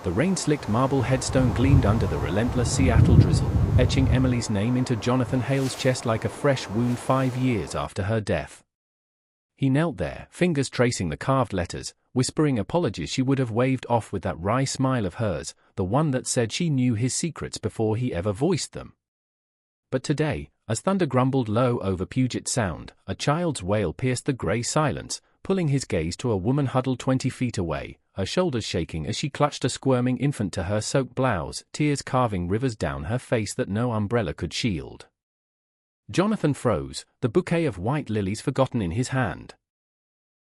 The rain-slicked marble headstone gleamed under the relentless Seattle drizzle, etching Emily's name into Jonathan Hale's chest like a fresh wound 5 years after her death. He knelt there, fingers tracing the carved letters, whispering apologies she would have waved off with that wry smile of hers, the one that said she knew his secrets before he ever voiced them. But today, as thunder grumbled low over Puget Sound, a child's wail pierced the gray silence, pulling his gaze to a woman huddled 20 feet away, her shoulders shaking as she clutched a squirming infant to her soaked blouse, tears carving rivers down her face that no umbrella could shield. Jonathan froze, the bouquet of white lilies forgotten in his hand.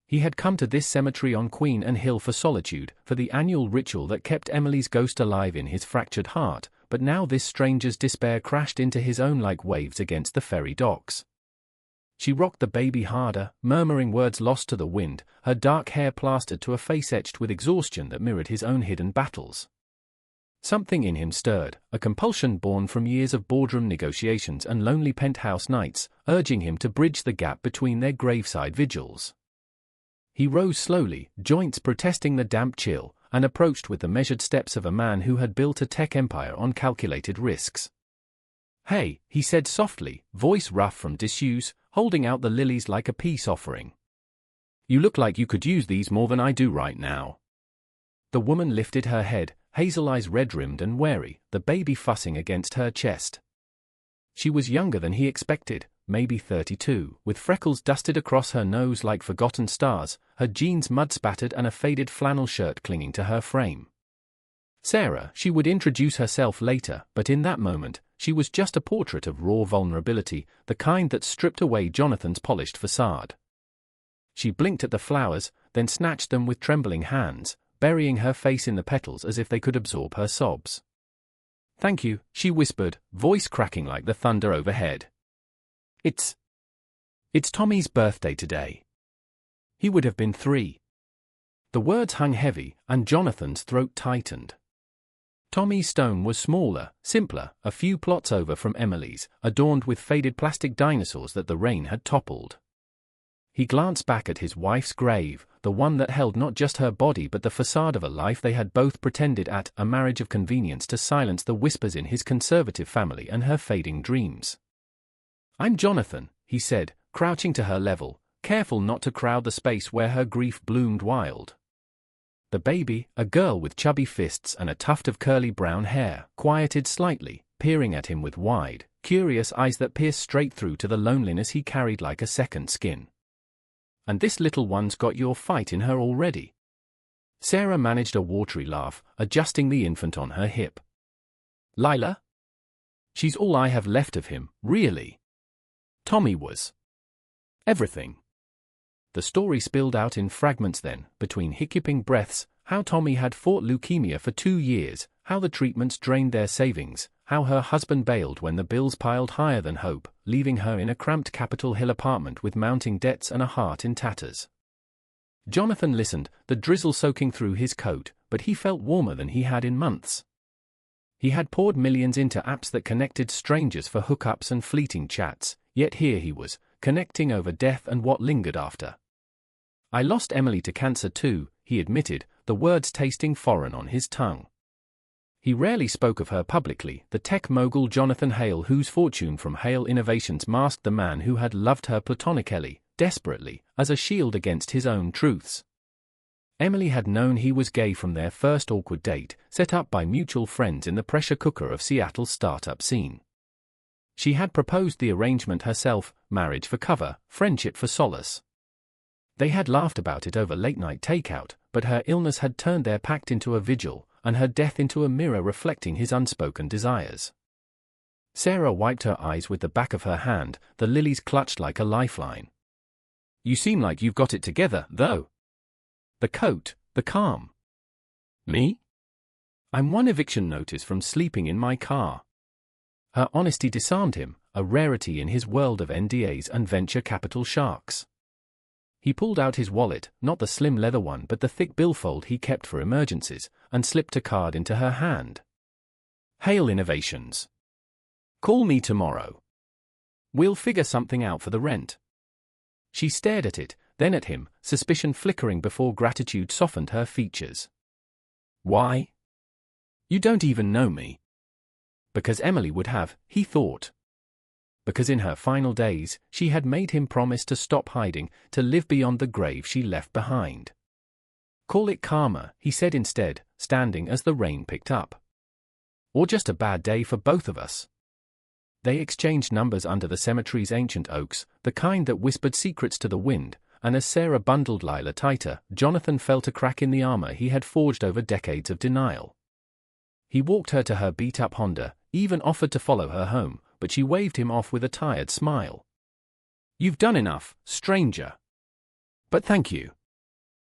He had come to this cemetery on Queen and Hill for solitude, for the annual ritual that kept Emily's ghost alive in his fractured heart, but now this stranger's despair crashed into his own like waves against the ferry docks. She rocked the baby harder, murmuring words lost to the wind, her dark hair plastered to a face etched with exhaustion that mirrored his own hidden battles. Something in him stirred, a compulsion born from years of boardroom negotiations and lonely penthouse nights, urging him to bridge the gap between their graveside vigils. He rose slowly, joints protesting the damp chill, and approached with the measured steps of a man who had built a tech empire on calculated risks. "Hey," he said softly, voice rough from disuse, holding out the lilies like a peace offering. "You look like you could use these more than I do right now." The woman lifted her head, hazel eyes red-rimmed and wary, the baby fussing against her chest. She was younger than he expected, maybe 32, with freckles dusted across her nose like forgotten stars, her jeans mud-spattered and a faded flannel shirt clinging to her frame. Sarah, she would introduce herself later, but in that moment, she was just a portrait of raw vulnerability, the kind that stripped away Jonathan's polished facade. She blinked at the flowers, then snatched them with trembling hands, burying her face in the petals as if they could absorb her sobs. "Thank you," she whispered, voice cracking like the thunder overhead. It's Tommy's birthday today. He would have been 3. The words hung heavy, and Jonathan's throat tightened. Tommy's stone was smaller, simpler, a few plots over from Emily's, adorned with faded plastic dinosaurs that the rain had toppled. He glanced back at his wife's grave, the one that held not just her body but the facade of a life they had both pretended at, a marriage of convenience to silence the whispers in his conservative family and her fading dreams. "I'm Jonathan," he said, crouching to her level, careful not to crowd the space where her grief bloomed wild. The baby, a girl with chubby fists and a tuft of curly brown hair, quieted slightly, peering at him with wide, curious eyes that pierced straight through to the loneliness he carried like a second skin. "And this little one's got your fight in her already." Sarah managed a watery laugh, adjusting the infant on her hip. "Lila? She's all I have left of him, really. Tommy was everything." The story spilled out in fragments then, between hiccuping breaths, how Tommy had fought leukemia for 2 years, how the treatments drained their savings, how her husband bailed when the bills piled higher than hope, leaving her in a cramped Capitol Hill apartment with mounting debts and a heart in tatters. Jonathan listened, the drizzle soaking through his coat, but he felt warmer than he had in months. He had poured millions into apps that connected strangers for hookups and fleeting chats, yet here he was, connecting over death and what lingered after. "I lost Emily to cancer too," he admitted, the words tasting foreign on his tongue. He rarely spoke of her publicly, the tech mogul Jonathan Hale, whose fortune from Hale Innovations masked the man who had loved her platonically, desperately, as a shield against his own truths. Emily had known he was gay from their first awkward date, set up by mutual friends in the pressure cooker of Seattle's startup scene. She had proposed the arrangement herself, marriage for cover, friendship for solace. They had laughed about it over late-night takeout, but her illness had turned their pact into a vigil, and her death into a mirror reflecting his unspoken desires. Sarah wiped her eyes with the back of her hand, the lilies clutched like a lifeline. "You seem like you've got it together, though. The coat, the calm." "Me? I'm one eviction notice from sleeping in my car." Her honesty disarmed him, a rarity in his world of NDAs and venture capital sharks. He pulled out his wallet, not the slim leather one but the thick billfold he kept for emergencies, and slipped a card into her hand. "Hale Innovations. Call me tomorrow. We'll figure something out for the rent." She stared at it, then at him, suspicion flickering before gratitude softened her features. "Why?" You don't even know me. Because Emily would have, he thought. Because in her final days, she had made him promise to stop hiding, to live beyond the grave she left behind. Call it karma, he said instead, standing as the rain picked up. Or just a bad day for both of us. They exchanged numbers under the cemetery's ancient oaks, the kind that whispered secrets to the wind, and as Sarah bundled Lila tighter, Jonathan felt a crack in the armor he had forged over decades of denial. He walked her to her beat-up Honda, even offered to follow her home, but she waved him off with a tired smile. You've done enough, stranger. But thank you.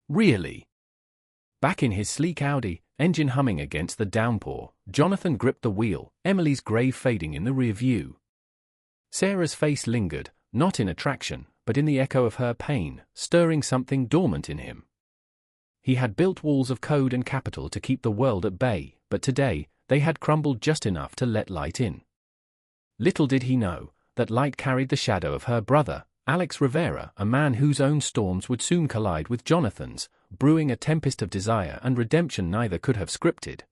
Really. Back in his sleek Audi, engine humming against the downpour, Jonathan gripped the wheel, Emily's grave fading in the rear view. Sarah's face lingered, not in attraction, but in the echo of her pain, stirring something dormant in him. He had built walls of code and capital to keep the world at bay, but today, they had crumbled just enough to let light in. Little did he know, that light carried the shadow of her brother, Alex Rivera, a man whose own storms would soon collide with Jonathan's, brewing a tempest of desire and redemption neither could have scripted.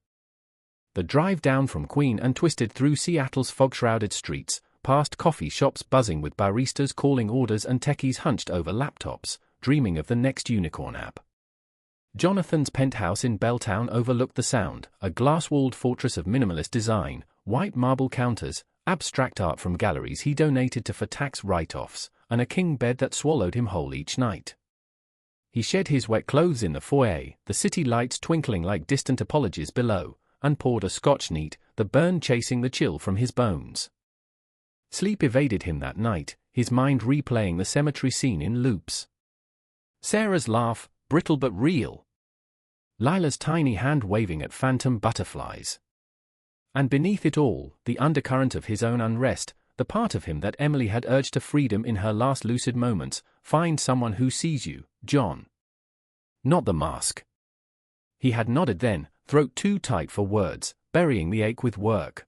The drive down from Queen and twisted through Seattle's fog-shrouded streets, past coffee shops buzzing with baristas calling orders and techies hunched over laptops, dreaming of the next unicorn app. Jonathan's penthouse in Belltown overlooked the Sound, a glass-walled fortress of minimalist design, white marble counters, abstract art from galleries he donated to for tax write-offs, and a king bed that swallowed him whole each night. He shed his wet clothes in the foyer, the city lights twinkling like distant apologies below, and poured a Scotch neat, the burn chasing the chill from his bones. Sleep evaded him that night, his mind replaying the cemetery scene in loops. Sarah's laugh, brittle but real. Lila's tiny hand waving at phantom butterflies. And beneath it all, the undercurrent of his own unrest, the part of him that Emily had urged to freedom in her last lucid moments, find someone who sees you, John. Not the mask. He had nodded then, throat too tight for words, burying the ache with work.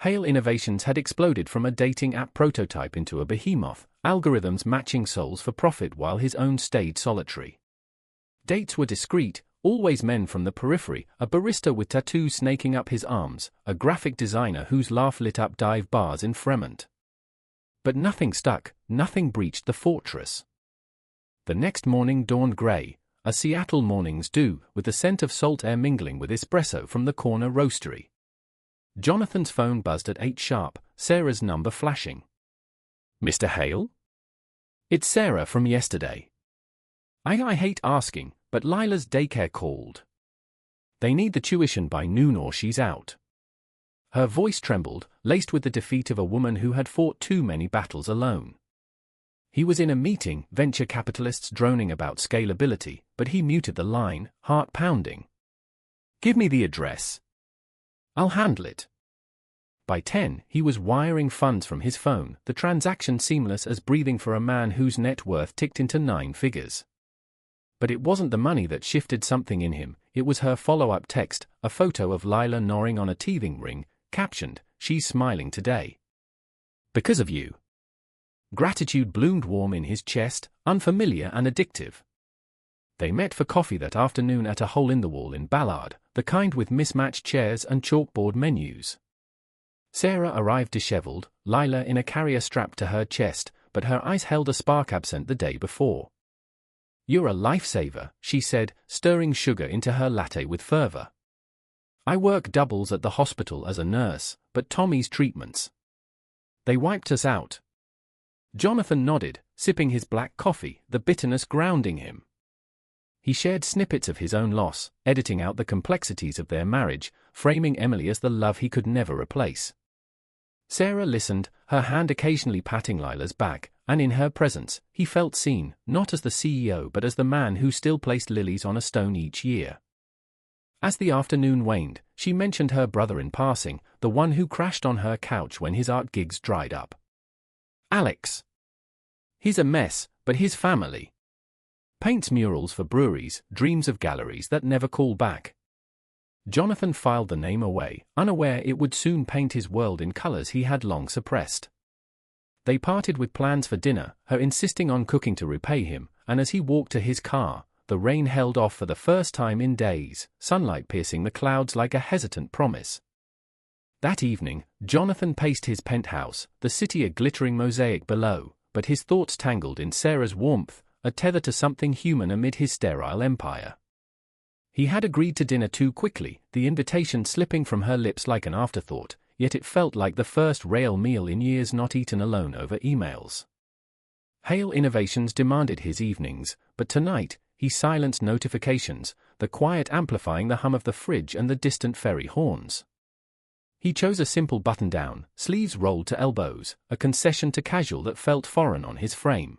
Hale Innovations had exploded from a dating app prototype into a behemoth, algorithms matching souls for profit while his own stayed solitary. Dates were discreet, always men from the periphery, a barista with tattoos snaking up his arms, a graphic designer whose laugh lit up dive bars in Fremont. But nothing stuck, nothing breached the fortress. The next morning dawned grey, as Seattle mornings do, with the scent of salt air mingling with espresso from the corner roastery. Jonathan's phone buzzed at 8 sharp, Sarah's number flashing. Mr. Hale? It's Sarah from yesterday. I hate asking, but Lila's daycare called. They need the tuition by noon or she's out. Her voice trembled, laced with the defeat of a woman who had fought too many battles alone. He was in a meeting, venture capitalists droning about scalability, but he muted the line, heart pounding. Give me the address. I'll handle it. By 10, he was wiring funds from his phone, the transaction seamless as breathing for a man whose net worth ticked into 9 figures. But it wasn't the money that shifted something in him, it was her follow-up text, a photo of Lila gnawing on a teething ring, captioned, "She's smiling today. Because of you." Gratitude bloomed warm in his chest, unfamiliar and addictive. They met for coffee that afternoon at a hole-in-the-wall in Ballard, the kind with mismatched chairs and chalkboard menus. Sarah arrived disheveled, Lila in a carrier strapped to her chest, but her eyes held a spark absent the day before. "You're a lifesaver," she said, stirring sugar into her latte with fervor. "I work doubles at the hospital as a nurse, but Tommy's treatments. They wiped us out." Jonathan nodded, sipping his black coffee, the bitterness grounding him. He shared snippets of his own loss, editing out the complexities of their marriage, framing Emily as the love he could never replace. Sarah listened, her hand occasionally patting Lila's back, and in her presence, he felt seen, not as the CEO but as the man who still placed lilies on a stone each year. As the afternoon waned, she mentioned her brother in passing, the one who crashed on her couch when his art gigs dried up. Alex. He's a mess, but his family. Paints murals for breweries, dreams of galleries that never call back. Jonathan filed the name away, unaware it would soon paint his world in colors he had long suppressed. They parted with plans for dinner, her insisting on cooking to repay him, and as he walked to his car, the rain held off for the first time in days, sunlight piercing the clouds like a hesitant promise. That evening, Jonathan paced his penthouse, the city a glittering mosaic below, but his thoughts tangled in Sarah's warmth, a tether to something human amid his sterile empire. He had agreed to dinner too quickly, the invitation slipping from her lips like an afterthought, yet it felt like the first real meal in years not eaten alone over emails. Hale Innovations demanded his evenings, but tonight, he silenced notifications, the quiet amplifying the hum of the fridge and the distant ferry horns. He chose a simple button-down, sleeves rolled to elbows, a concession to casual that felt foreign on his frame.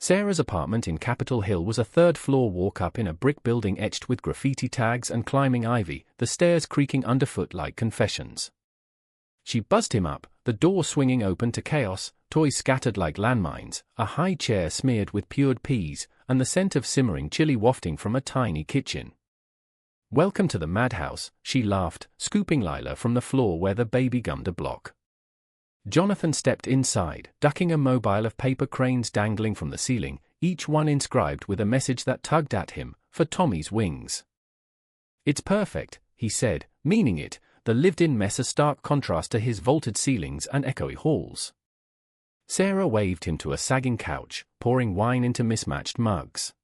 Sarah's apartment in Capitol Hill was a third-floor walk-up in a brick building etched with graffiti tags and climbing ivy, the stairs creaking underfoot like confessions. She buzzed him up, the door swinging open to chaos, toys scattered like landmines, a high chair smeared with pured peas, and the scent of simmering chili wafting from a tiny kitchen. "Welcome to the madhouse," she laughed, scooping Lila from the floor where the baby gummed a block. Jonathan stepped inside, ducking a mobile of paper cranes dangling from the ceiling, each one inscribed with a message that tugged at him, for Tommy's wings. "It's perfect," he said, meaning it, the lived-in mess a stark contrast to his vaulted ceilings and echoey halls. Sarah waved him to a sagging couch, pouring wine into mismatched mugs.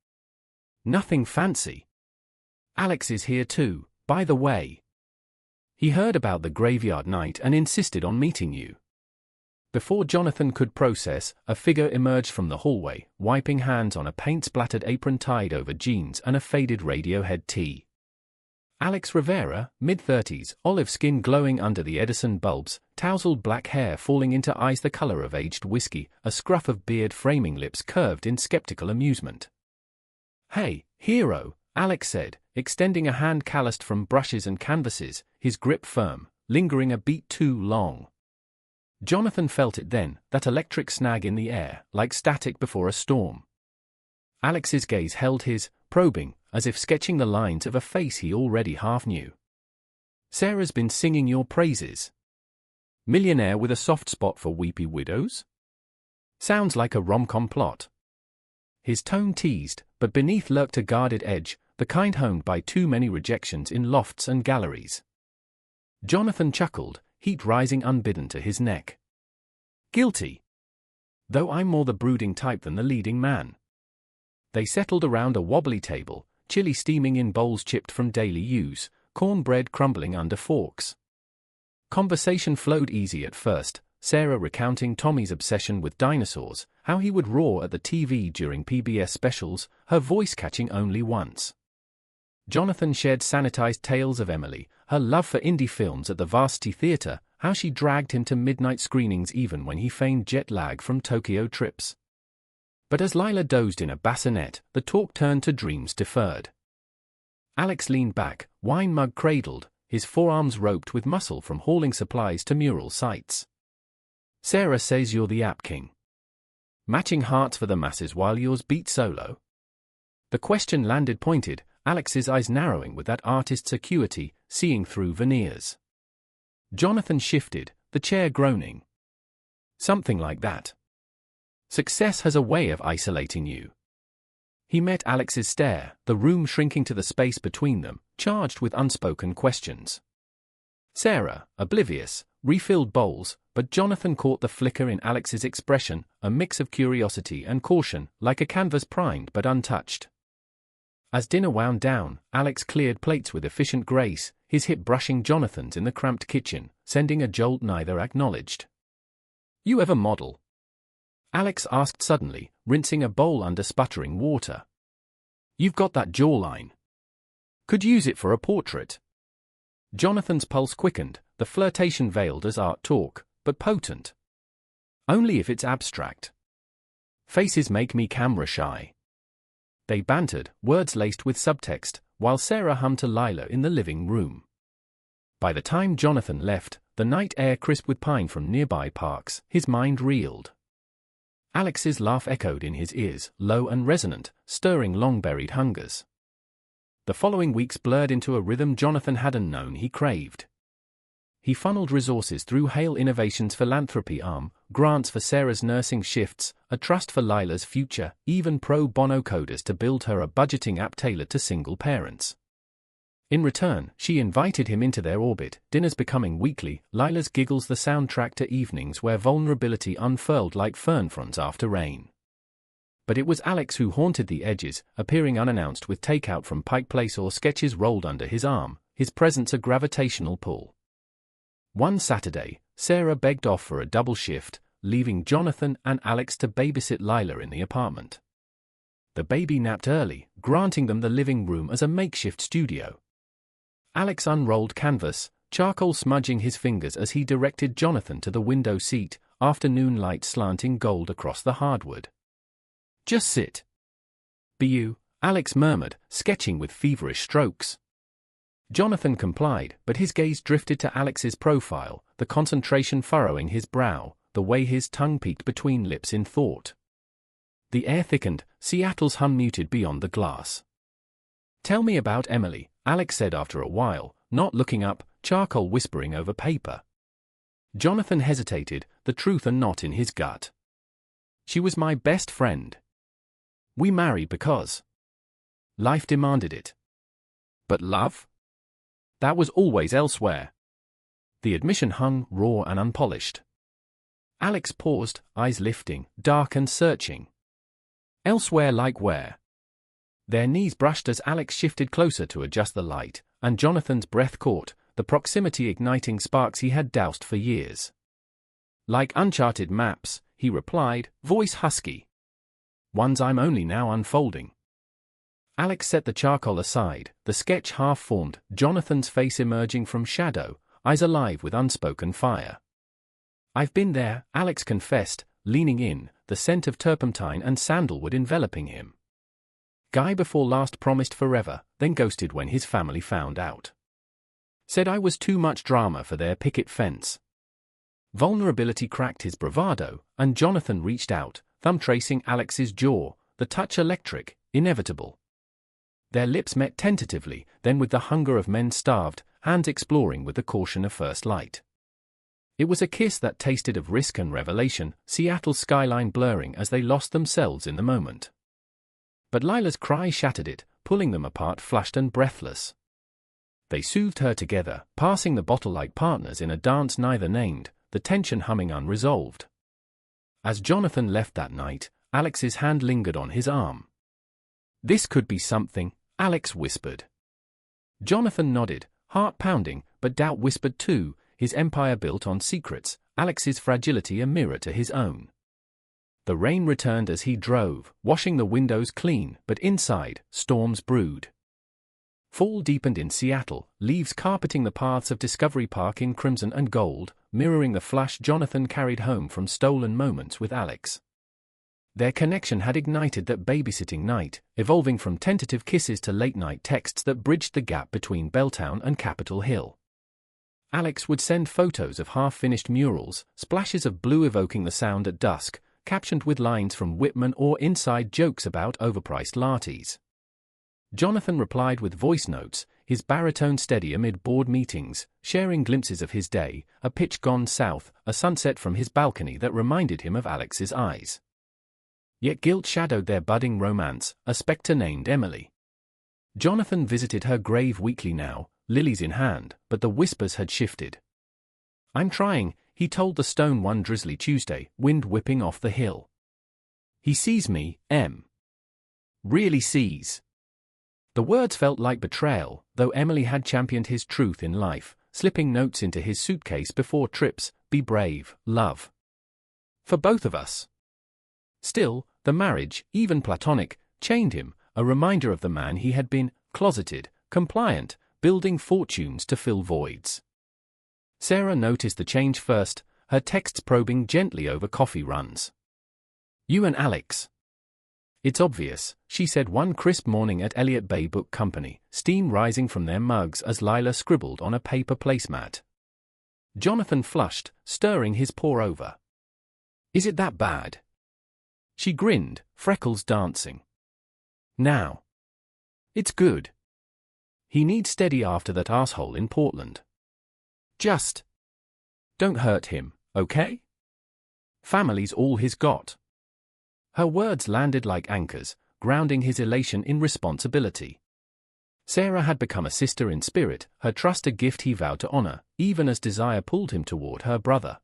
"Nothing fancy. Alex is here too, by the way. He heard about the graveyard night and insisted on meeting you." Before Jonathan could process, a figure emerged from the hallway, wiping hands on a paint-splattered apron tied over jeans and a faded Radiohead tee. Alex Rivera, mid-30s, olive skin glowing under the Edison bulbs, tousled black hair falling into eyes the color of aged whiskey, a scruff of beard framing lips curved in skeptical amusement. "Hey, hero," Alex said, extending a hand calloused from brushes and canvases, his grip firm, lingering a beat too long. Jonathan felt it then, that electric snag in the air, like static before a storm. Alex's gaze held his, probing, as if sketching the lines of a face he already half knew. "Sarah's been singing your praises. Millionaire with a soft spot for weepy widows? Sounds like a rom-com plot." His tone teased, but beneath lurked a guarded edge, the kind honed by too many rejections in lofts and galleries. Jonathan chuckled, heat rising unbidden to his neck. "Guilty. Though I'm more the brooding type than the leading man." They settled around a wobbly table, chili steaming in bowls chipped from daily use, cornbread crumbling under forks. Conversation flowed easy at first, Sarah recounting Tommy's obsession with dinosaurs, how he would roar at the TV during PBS specials, her voice catching only once. Jonathan shared sanitized tales of Emily, her love for indie films at the Varsity Theatre, how she dragged him to midnight screenings even when he feigned jet lag from Tokyo trips. But as Lila dozed in a bassinet, the talk turned to dreams deferred. Alex leaned back, wine mug cradled, his forearms roped with muscle from hauling supplies to mural sites. "Sarah says you're the app king. Matching hearts for the masses while yours beat solo?" The question landed pointed, Alex's eyes narrowing with that artist's acuity, seeing through veneers. Jonathan shifted, the chair groaning. "Something like that. Success has a way of isolating you." He met Alex's stare, the room shrinking to the space between them, charged with unspoken questions. Sarah, oblivious, refilled bowls, but Jonathan caught the flicker in Alex's expression, a mix of curiosity and caution, like a canvas primed but untouched. As dinner wound down, Alex cleared plates with efficient grace, his hip brushing Jonathan's in the cramped kitchen, sending a jolt neither acknowledged. "You ever model?" Alex asked suddenly, rinsing a bowl under sputtering water. "You've got that jawline. Could use it for a portrait." Jonathan's pulse quickened, the flirtation veiled as art talk, but potent. "Only if it's abstract. Faces make me camera shy." They bantered, words laced with subtext, while Sarah hummed to Lila in the living room. By the time Jonathan left, the night air crisp with pine from nearby parks, his mind reeled. Alex's laugh echoed in his ears, low and resonant, stirring long-buried hungers. The following weeks blurred into a rhythm Jonathan hadn't known he craved. he funneled resources through Hale Innovations' philanthropy arm, grants for Sarah's nursing shifts, a trust for Lila's future, even pro bono coders to build her a budgeting app tailored to single parents. In return, she invited him into their orbit, dinners becoming weekly, Lila's giggles the soundtrack to evenings where vulnerability unfurled like fern fronds after rain. But it was Alex who haunted the edges, appearing unannounced with takeout from Pike Place or sketches rolled under his arm, his presence a gravitational pull. One Saturday, Sarah begged off for a double shift, leaving Jonathan and Alex to babysit Lila in the apartment. The baby napped early, granting them the living room as a makeshift studio. Alex unrolled canvas, charcoal smudging his fingers as he directed Jonathan to the window seat, afternoon light slanting gold across the hardwood. "Just sit." "Be you," Alex murmured, sketching with feverish strokes. Jonathan complied, but his gaze drifted to Alex's profile, the concentration furrowing his brow, the way his tongue peeked between lips in thought. The air thickened, Seattle's hum muted beyond the glass. "Tell me about Emily," Alex said after a while, not looking up, charcoal whispering over paper. Jonathan hesitated, the truth a knot in his gut. "She was my best friend. We married because life demanded it. But love? That was always elsewhere." The admission hung, raw and unpolished. Alex paused, eyes lifting, dark and searching. "Elsewhere like where?" Their knees brushed as Alex shifted closer to adjust the light, and Jonathan's breath caught, the proximity igniting sparks he had doused for years. "Like uncharted maps," he replied, voice husky. "Ones I'm only now unfolding." Alex set the charcoal aside, the sketch half-formed, Jonathan's face emerging from shadow, eyes alive with unspoken fire. "I've been there," Alex confessed, leaning in, the scent of turpentine and sandalwood enveloping him. Guy before last promised forever, then ghosted when his family found out. Said I was too much drama for their picket fence. Vulnerability cracked his bravado, and Jonathan reached out, thumb tracing Alex's jaw, the touch electric, inevitable. Their lips met tentatively, then with the hunger of men starved, hands exploring with the caution of first light. It was a kiss that tasted of risk and revelation, Seattle's skyline blurring as they lost themselves in the moment. But Lila's cry shattered it, pulling them apart flushed and breathless. They soothed her together, passing the bottle like partners in a dance neither named, the tension humming unresolved. As Jonathan left that night, Alex's hand lingered on his arm. "This could be something," Alex whispered. Jonathan nodded, heart pounding, but doubt whispered too, his empire built on secrets, Alex's fragility a mirror to his own. The rain returned as he drove, washing the windows clean, but inside, storms brewed. Fall deepened in Seattle, leaves carpeting the paths of Discovery Park in crimson and gold, mirroring the flash Jonathan carried home from stolen moments with Alex. Their connection had ignited that babysitting night, evolving from tentative kisses to late-night texts that bridged the gap between Belltown and Capitol Hill. Alex would send photos of half-finished murals, splashes of blue evoking the sound at dusk, captioned with lines from Whitman or inside jokes about overpriced lattes. Jonathan replied with voice notes, his baritone steady amid board meetings, sharing glimpses of his day, a pitch gone south, a sunset from his balcony that reminded him of Alex's eyes. Yet guilt shadowed their budding romance, a spectre named Emily. Jonathan visited her grave weekly now, lilies in hand, but the whispers had shifted. "I'm trying," he told the stone one drizzly Tuesday, wind whipping off the hill. "He sees me, Em. Really sees." The words felt like betrayal, though Emily had championed his truth in life, slipping notes into his suitcase before trips, "Be brave, love. For both of us." Still, the marriage, even platonic, chained him, a reminder of the man he had been, closeted, compliant, building fortunes to fill voids. Sarah noticed the change first, her texts probing gently over coffee runs. "You and Alex." "It's obvious," she said one crisp morning at Elliott Bay Book Company, steam rising from their mugs as Lila scribbled on a paper placemat. Jonathan flushed, stirring his pour-over. "Is it that bad?" She grinned, freckles dancing. "Now. It's good. He needs steady after that asshole in Portland. Just Don't hurt him, okay? Family's all he's got. Her words landed like anchors, grounding his elation in responsibility. Sarah had become a sister in spirit, her trust a gift he vowed to honor, even as desire pulled him toward her brother.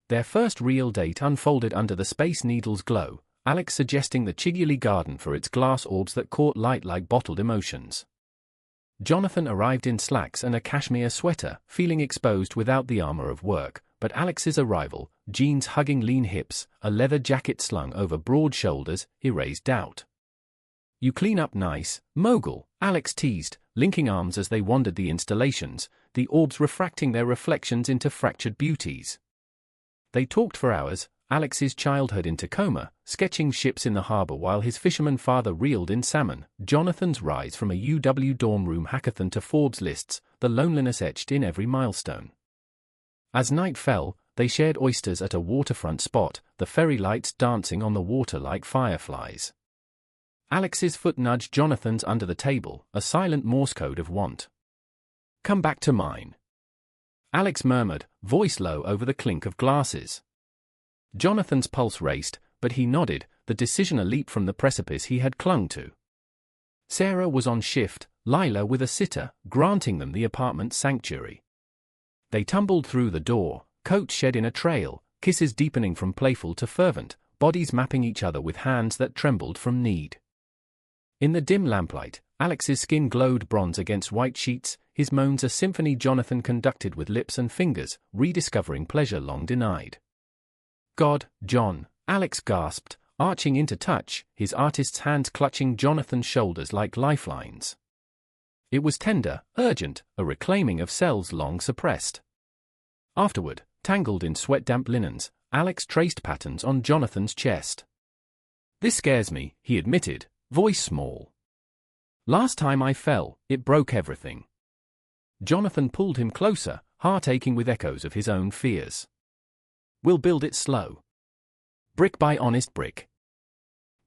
Their first real date unfolded under the Space Needle's glow, Alex suggesting the Chigyuli garden for its glass orbs that caught light like bottled emotions. Jonathan arrived in slacks and a cashmere sweater, feeling exposed without the armor of work, but Alex's arrival, jeans hugging lean hips, a leather jacket slung over broad shoulders, erased doubt. "You clean up nice, mogul," Alex teased, linking arms as they wandered the installations, the orbs refracting their reflections into fractured beauties. They talked for hours, Alex's childhood in Tacoma, sketching ships in the harbor while his fisherman father reeled in salmon, Jonathan's rise from a UW dorm room hackathon to Forbes lists, the loneliness etched in every milestone. As night fell, they shared oysters at a waterfront spot, the ferry lights dancing on the water like fireflies. Alex's foot nudged Jonathan's under the table, a silent Morse code of want. "Come back to mine," Alex murmured, voice low over the clink of glasses. Jonathan's pulse raced, but he nodded, the decision a leap from the precipice he had clung to. Sarah was on shift, Lila with a sitter, granting them the apartment's sanctuary. They tumbled through the door, coats shed in a trail, kisses deepening from playful to fervent, bodies mapping each other with hands that trembled from need. In the dim lamplight, Alex's skin glowed bronze against white sheets, his moans a symphony Jonathan conducted with lips and fingers, rediscovering pleasure long denied. "God, John," Alex gasped, arching into touch, his artist's hands clutching Jonathan's shoulders like lifelines. It was tender, urgent, a reclaiming of cells long suppressed. Afterward, tangled in sweat-damp linens, Alex traced patterns on Jonathan's chest. "This scares me," he admitted, voice small. "Last time I fell, it broke everything." Jonathan pulled him closer, heart aching with echoes of his own fears. "We'll build it slow. Brick by honest brick."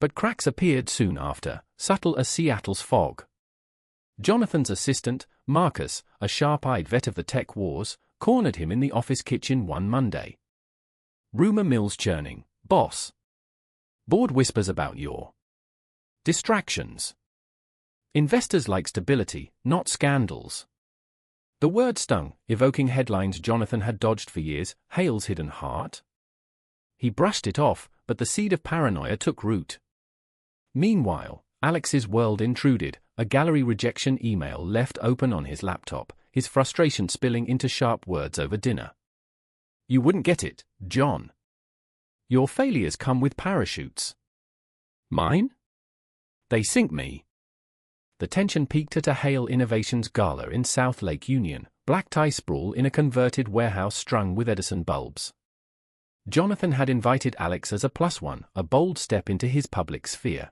But cracks appeared soon after, subtle as Seattle's fog. Jonathan's assistant, Marcus, a sharp-eyed vet of the tech wars, cornered him in the office kitchen one Monday. "Rumor mill's churning, boss. Board whispers about your distractions. Investors like stability, not scandals." The word stung, evoking headlines Jonathan had dodged for years, Hale's hidden heart. He brushed it off, but the seed of paranoia took root. Meanwhile, Alex's world intruded, a gallery rejection email left open on his laptop, his frustration spilling into sharp words over dinner. "You wouldn't get it, John. Your failures come with parachutes." "Mine? They sink me." The tension peaked at a Hale Innovations gala in South Lake Union, black tie sprawl in a converted warehouse strung with Edison bulbs. Jonathan had invited Alex as a +1, a bold step into his public sphere.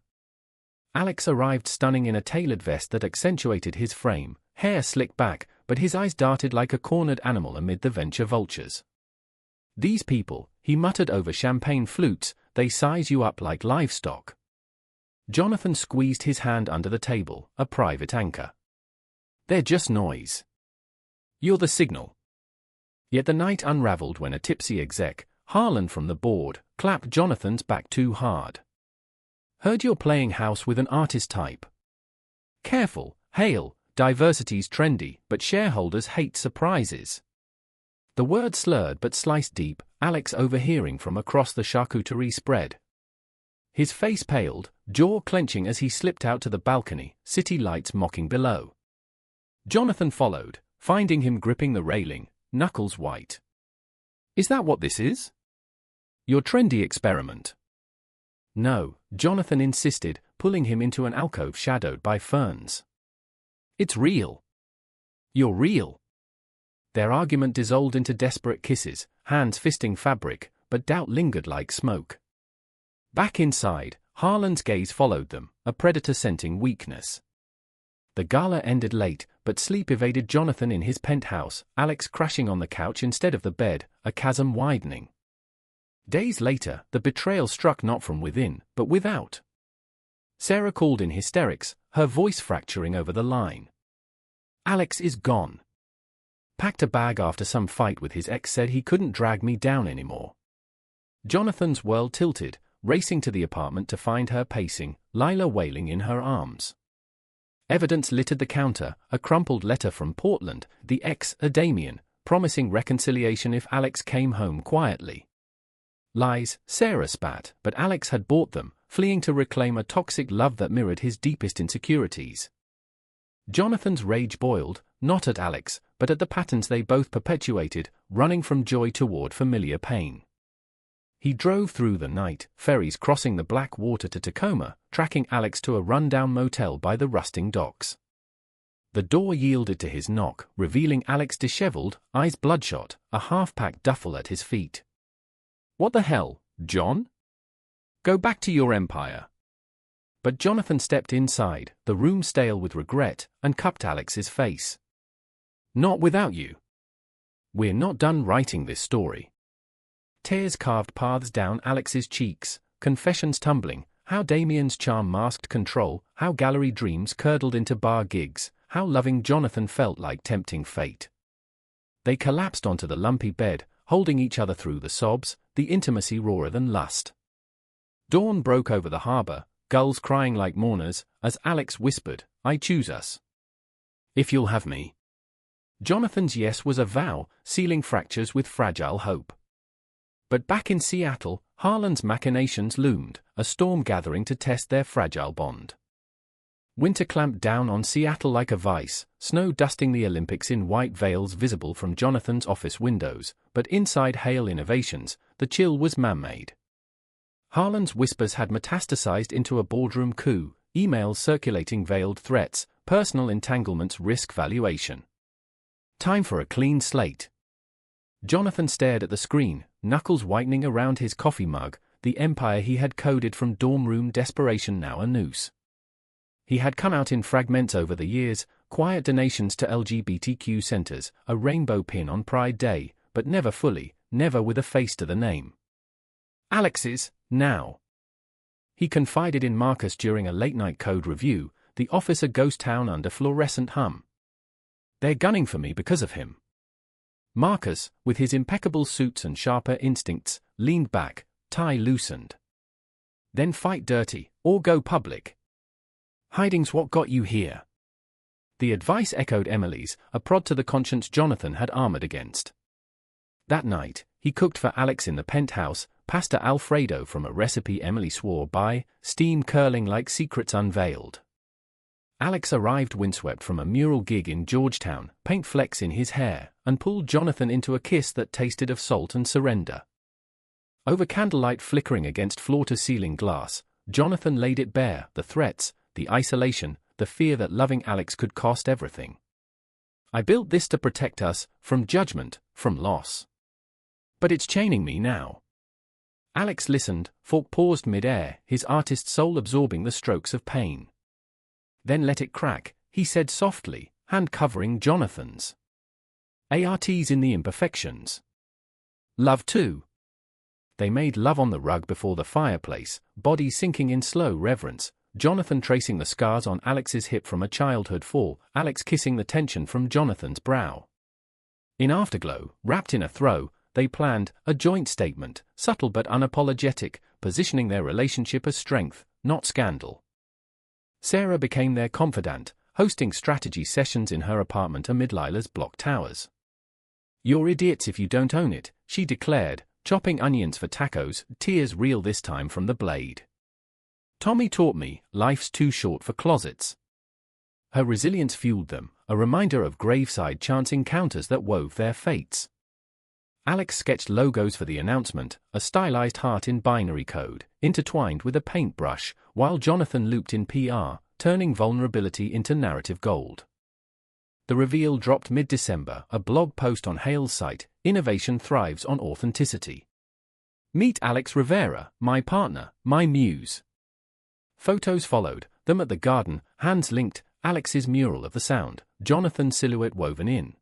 Alex arrived stunning in a tailored vest that accentuated his frame, hair slicked back, but his eyes darted like a cornered animal amid the venture vultures. "These people," he muttered over champagne flutes, "they size you up like livestock." Jonathan squeezed his hand under the table, a private anchor. "They're just noise. You're the signal." Yet the night unraveled when a tipsy exec, Harlan from the board, clapped Jonathan's back too hard. "Heard you're playing house with an artist type. Careful, Hale, diversity's trendy, but shareholders hate surprises." The word slurred but sliced deep, Alex overhearing from across the charcuterie spread. His face paled, jaw clenching as he slipped out to the balcony, city lights mocking below. Jonathan followed, finding him gripping the railing, knuckles white. "Is that what this is? Your trendy experiment?" "No," Jonathan insisted, pulling him into an alcove shadowed by ferns. "It's real. You're real." Their argument dissolved into desperate kisses, hands fisting fabric, but doubt lingered like smoke. Back inside, Harlan's gaze followed them, a predator scenting weakness. The gala ended late, but sleep evaded Jonathan in his penthouse, Alex crashing on the couch instead of the bed, a chasm widening. Days later, the betrayal struck not from within, but without. Sarah called in hysterics, her voice fracturing over the line. "Alex is gone. Packed a bag after some fight with his ex, said he couldn't drag me down anymore. Jonathan's world tilted, racing to the apartment to find her pacing, Lila wailing in her arms. Evidence littered the counter, a crumpled letter from Portland, the ex, a Damien, promising reconciliation if Alex came home quietly. Lies, Sarah spat, but Alex had bought them, fleeing to reclaim a toxic love that mirrored his deepest insecurities. Jonathan's rage boiled, not at Alex, but at the patterns they both perpetuated, running from joy toward familiar pain. He drove through the night, ferries crossing the black water to Tacoma, tracking Alex to a rundown motel by the rusting docks. The door yielded to his knock, revealing Alex disheveled, eyes bloodshot, a half-packed duffel at his feet. "What the hell, John? Go back to your empire." But Jonathan stepped inside, the room stale with regret, and cupped Alex's face. "Not without you. We're not done writing this story." Tears carved paths down Alex's cheeks, confessions tumbling, how Damien's charm masked control, how gallery dreams curdled into bar gigs, how loving Jonathan felt like tempting fate. They collapsed onto the lumpy bed, holding each other through the sobs, the intimacy rawer than lust. Dawn broke over the harbor, gulls crying like mourners, as Alex whispered, "I choose us. If you'll have me." Jonathan's yes was a vow, sealing fractures with fragile hope. But back in Seattle, Harlan's machinations loomed, a storm gathering to test their fragile bond. Winter clamped down on Seattle like a vice, snow dusting the Olympics in white veils visible from Jonathan's office windows, but inside Hale Innovations, the chill was man-made. Harlan's whispers had metastasized into a boardroom coup, emails circulating veiled threats, personal entanglements risk valuation. Time for a clean slate. Jonathan stared at the screen, knuckles whitening around his coffee mug, the empire he had coded from dorm room desperation now a noose. He had come out in fragments over the years, quiet donations to LGBTQ centers, a rainbow pin on Pride Day, but never fully, never with a face to the name. Alex's, now. He confided in Marcus during a late-night code review, the office a ghost town under fluorescent hum. "They're gunning for me because of him." Marcus, with his impeccable suits and sharper instincts, leaned back, tie loosened. "Then fight dirty, or go public. Hiding's what got you here." The advice echoed Emily's, a prod to the conscience Jonathan had armored against. That night, he cooked for Alex in the penthouse, pasta Alfredo from a recipe Emily swore by, steam curling like secrets unveiled. Alex arrived windswept from a mural gig in Georgetown, paint flecks in his hair, and pulled Jonathan into a kiss that tasted of salt and surrender. Over candlelight flickering against floor-to-ceiling glass, Jonathan laid it bare, the threats, the isolation, the fear that loving Alex could cost everything. "I built this to protect us, from judgment, from loss. But it's chaining me now." Alex listened, fork paused mid-air, his artist soul absorbing the strokes of pain. "Then let it crack," he said softly, hand covering Jonathan's. "ART's in the imperfections. Love too." They made love on the rug before the fireplace, body sinking in slow reverence, Jonathan tracing the scars on Alex's hip from a childhood fall, Alex kissing the tension from Jonathan's brow. In afterglow, wrapped in a throw, they planned a joint statement, subtle but unapologetic, positioning their relationship as strength, not scandal. Sarah became their confidant, hosting strategy sessions in her apartment amid Lila's block towers. "You're idiots if you don't own it," she declared, chopping onions for tacos, tears real this time from the blade. "Tommy taught me, life's too short for closets." Her resilience fueled them, a reminder of graveside chance encounters that wove their fates. Alex sketched logos for the announcement, a stylized heart in binary code, intertwined with a paintbrush, while Jonathan looped in PR, turning vulnerability into narrative gold. The reveal dropped mid-December, a blog post on Hale's site, "Innovation thrives on authenticity. Meet Alex Rivera, my partner, my muse." Photos followed, them at the garden, hands linked, Alex's mural of the sound, Jonathan's silhouette woven in.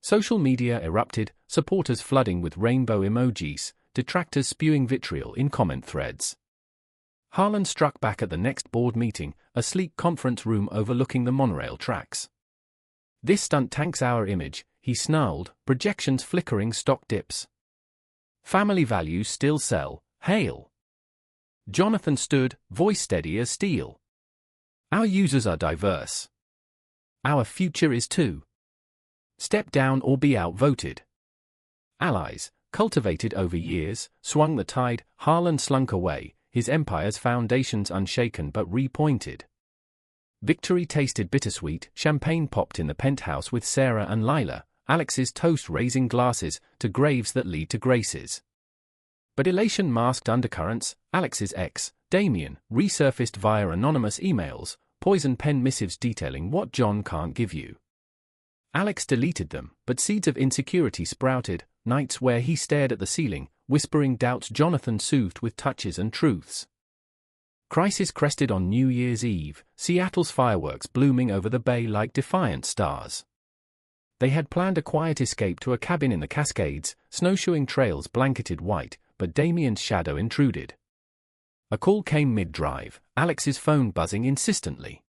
Social media erupted, supporters flooding with rainbow emojis, detractors spewing vitriol in comment threads. Harlan struck back at the next board meeting, a sleek conference room overlooking the monorail tracks. "This stunt tanks our image," he snarled, projections flickering, stock dips. "Family values still sell, hail." Jonathan stood, voice steady as steel. "Our users are diverse. Our future is too. Step down or be outvoted." Allies, cultivated over years, swung the tide. Harlan slunk away, his empire's foundations unshaken but repointed. Victory tasted bittersweet. Champagne popped in the penthouse with Sarah and Lila, Alex's toast raising glasses to graves that lead to graces. But elation masked undercurrents. Alex's ex, Damien, resurfaced via anonymous emails, poison pen missives detailing what John can't give you. Alex deleted them, but seeds of insecurity sprouted, nights where he stared at the ceiling, whispering doubts Jonathan soothed with touches and truths. Crisis crested on New Year's Eve, Seattle's fireworks blooming over the bay like defiant stars. They had planned a quiet escape to a cabin in the Cascades, snowshoeing trails blanketed white, but Damien's shadow intruded. A call came mid-drive, Alex's phone buzzing insistently.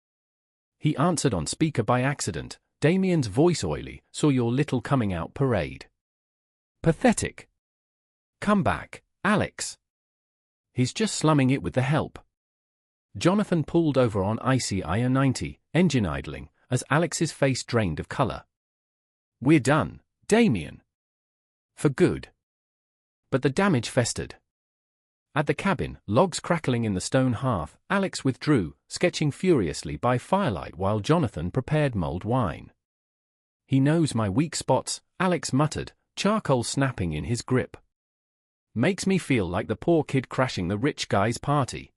He answered on speaker by accident, Damien's voice oily, "Saw your little coming out parade. Pathetic. Come back, Alex. He's just slumming it with the help." Jonathan pulled over on icy I-90, engine idling, as Alex's face drained of color. "We're done, Damien. For good." But the damage festered. At the cabin, logs crackling in the stone hearth, Alex withdrew, sketching furiously by firelight while Jonathan prepared mulled wine. "He knows my weak spots," Alex muttered, charcoal snapping in his grip. "Makes me feel like the poor kid crashing the rich guy's party."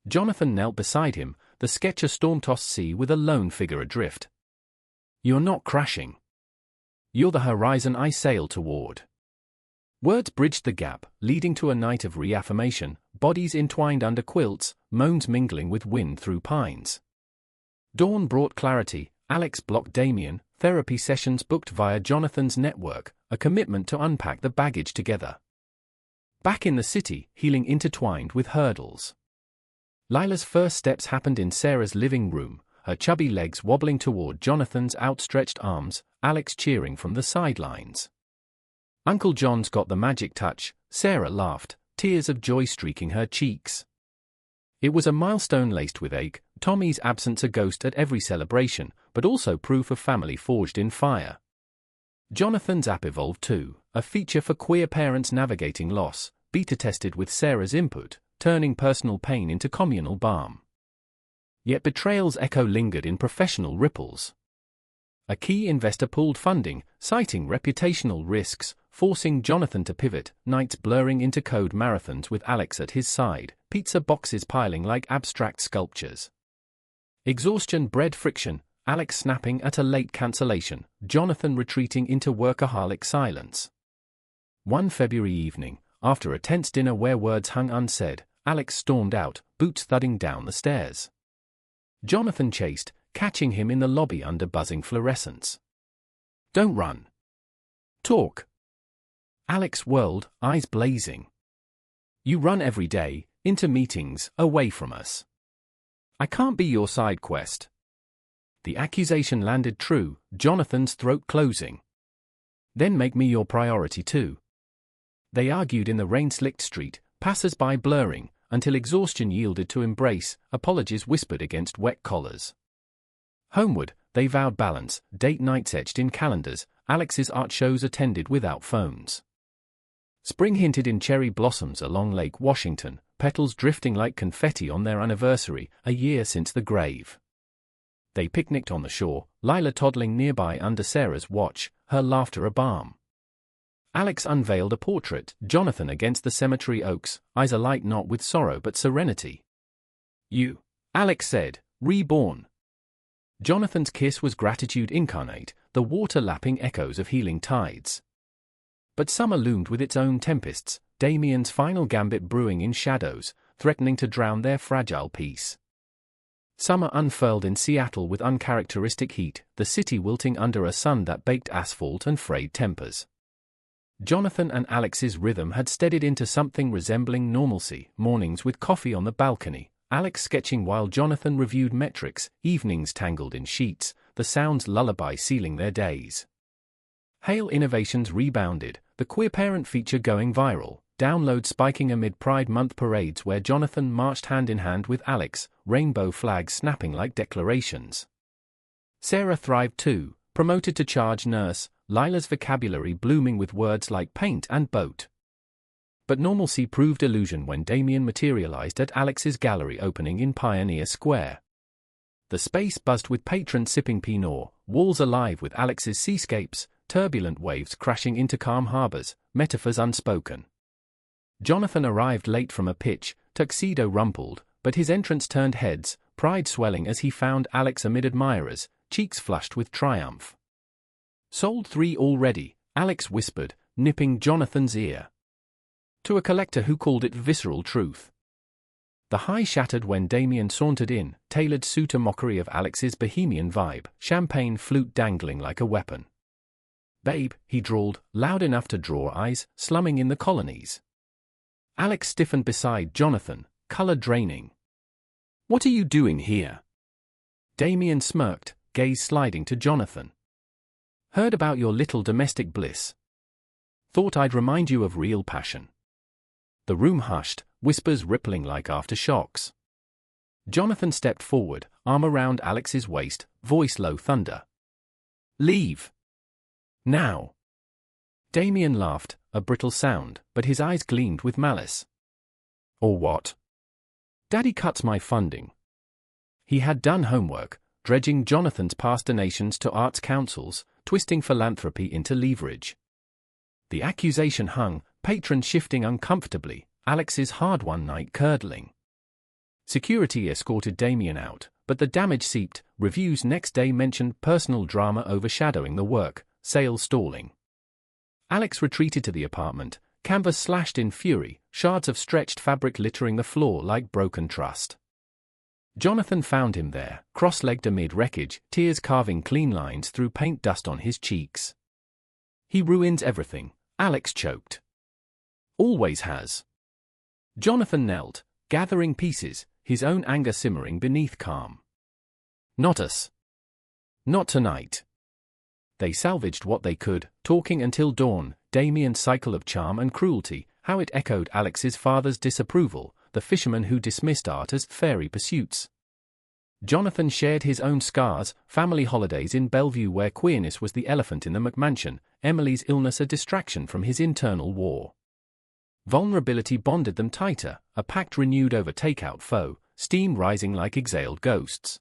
Jonathan knelt beside him, the sketch a storm-tossed sea with a lone figure adrift. "You're not crashing. You're the horizon I sail toward." Words bridged the gap, leading to a night of reaffirmation, bodies entwined under quilts, moans mingling with wind through pines. Dawn brought clarity. Alex blocked Damien, therapy sessions booked via Jonathan's network, a commitment to unpack the baggage together. Back in the city, healing intertwined with hurdles. Lila's first steps happened in Sarah's living room, her chubby legs wobbling toward Jonathan's outstretched arms, Alex cheering from the sidelines. Uncle John's got the magic touch, Sarah laughed, tears of joy streaking her cheeks. It was a milestone laced with ache, Tommy's absence a ghost at every celebration, but also proof of family forged in fire. Jonathan's app evolved too, a feature for queer parents navigating loss, beta-tested with Sarah's input, turning personal pain into communal balm. Yet betrayal's echo lingered in professional ripples. A key investor pulled funding, citing reputational risks, forcing Jonathan to pivot, nights blurring into code marathons with Alex at his side, pizza boxes piling like abstract sculptures. Exhaustion bred friction, Alex snapping at a late cancellation, Jonathan retreating into workaholic silence. One February evening, after a tense dinner where words hung unsaid, Alex stormed out, boots thudding down the stairs. Jonathan chased, catching him in the lobby under buzzing fluorescents. "Don't run. Talk." Alex whirled, eyes blazing. "You run every day, into meetings, away from us. I can't be your side quest." The accusation landed true, Jonathan's throat closing. "Then make me your priority too." They argued in the rain-slicked street, passers-by blurring, until exhaustion yielded to embrace, apologies whispered against wet collars. Homeward, they vowed balance, date nights etched in calendars, Alex's art shows attended without phones. Spring hinted in cherry blossoms along Lake Washington, petals drifting like confetti on their anniversary, a year since the grave. They picnicked on the shore, Lila toddling nearby under Sarah's watch, her laughter a balm. Alex unveiled a portrait, Jonathan against the cemetery oaks, eyes alight not with sorrow but serenity. "You," Alex said, "reborn." Jonathan's kiss was gratitude incarnate, the water lapping echoes of healing tides. But summer loomed with its own tempests, Damien's final gambit brewing in shadows, threatening to drown their fragile peace. Summer unfurled in Seattle with uncharacteristic heat, the city wilting under a sun that baked asphalt and frayed tempers. Jonathan and Alex's rhythm had steadied into something resembling normalcy, mornings with coffee on the balcony, Alex sketching while Jonathan reviewed metrics, evenings tangled in sheets, the sound's lullaby sealing their days. Hale Innovations rebounded, the queer parent feature going viral, downloads spiking amid Pride Month parades where Jonathan marched hand-in-hand with Alex, rainbow flags snapping like declarations. Sarah thrived too, promoted to charge nurse, Lila's vocabulary blooming with words like paint and boat. But normalcy proved illusion when Damien materialized at Alex's gallery opening in Pioneer Square. The space buzzed with patrons sipping Pinot, walls alive with Alex's seascapes, turbulent waves crashing into calm harbors, metaphors unspoken. Jonathan arrived late from a pitch, tuxedo rumpled, but his entrance turned heads, pride swelling as he found Alex amid admirers, cheeks flushed with triumph. "Sold 3 already," Alex whispered, nipping Jonathan's ear. To a collector who called it visceral truth. The high shattered when Damien sauntered in, tailored suit a mockery of Alex's bohemian vibe, champagne flute dangling like a weapon. "Babe," he drawled, loud enough to draw eyes, slumming in the colonies. Alex stiffened beside Jonathan, color draining. "What are you doing here?" Damien smirked, gaze sliding to Jonathan. "Heard about your little domestic bliss. Thought I'd remind you of real passion." The room hushed, whispers rippling like aftershocks. Jonathan stepped forward, arm around Alex's waist, voice low thunder. "Leave. Now." Damien laughed, a brittle sound, but his eyes gleamed with malice. "Or what?" "Daddy cuts my funding." He had done homework, dredging Jonathan's past donations to arts councils, twisting philanthropy into leverage. The accusation hung, patrons shifting uncomfortably, Alex's hard-won night curdling. Security escorted Damien out, but the damage seeped. Reviews next day mentioned personal drama overshadowing the work, sales stalling. Alex retreated to the apartment, canvas slashed in fury, shards of stretched fabric littering the floor like broken trust. Jonathan found him there, cross-legged amid wreckage, tears carving clean lines through paint dust on his cheeks. "He ruins everything," Alex choked. "Always has." Jonathan knelt, gathering pieces, his own anger simmering beneath calm. "Not us. Not tonight." They salvaged what they could, talking until dawn, Damien's cycle of charm and cruelty, how it echoed Alex's father's disapproval, the fisherman who dismissed art as fairy pursuits. Jonathan shared his own scars, family holidays in Bellevue where queerness was the elephant in the McMansion, Emily's illness a distraction from his internal war. Vulnerability bonded them tighter, a pact renewed over takeout foe, steam rising like exhaled ghosts.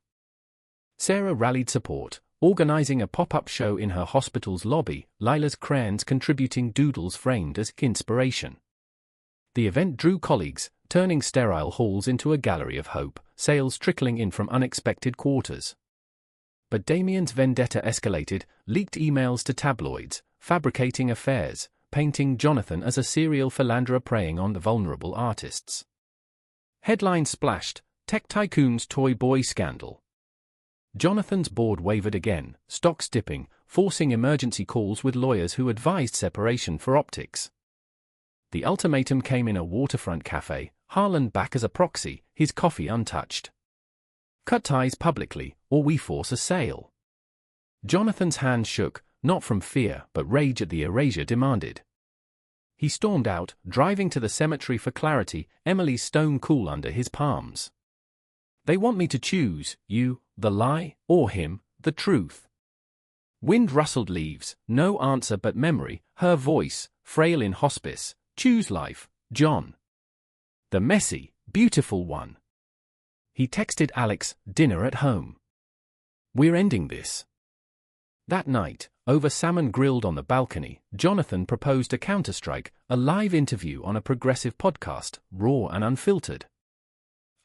Sarah rallied support, organizing a pop-up show in her hospital's lobby, Lila's crayons contributing doodles framed as inspiration. The event drew colleagues, turning sterile halls into a gallery of hope, sales trickling in from unexpected quarters. But Damien's vendetta escalated, leaked emails to tabloids, fabricating affairs, painting Jonathan as a serial philanderer preying on the vulnerable artists. Headlines splashed, Tech Tycoon's Toy Boy Scandal. Jonathan's board wavered again, stocks dipping, forcing emergency calls with lawyers who advised separation for optics. The ultimatum came in a waterfront cafe, Harlan back as a proxy, his coffee untouched. "Cut ties publicly, or we force a sale." Jonathan's hands shook, not from fear, but rage at the erasure demanded. He stormed out, driving to the cemetery for clarity, Emily's stone cool under his palms. "They want me to choose, you, the lie, or him, the truth." Wind rustled leaves, no answer but memory, her voice, frail in hospice. "Choose life, John. The messy, beautiful one." He texted Alex, "Dinner at home. We're ending this." That night, over salmon grilled on the balcony, Jonathan proposed a counterstrike, a live interview on a progressive podcast, raw and unfiltered.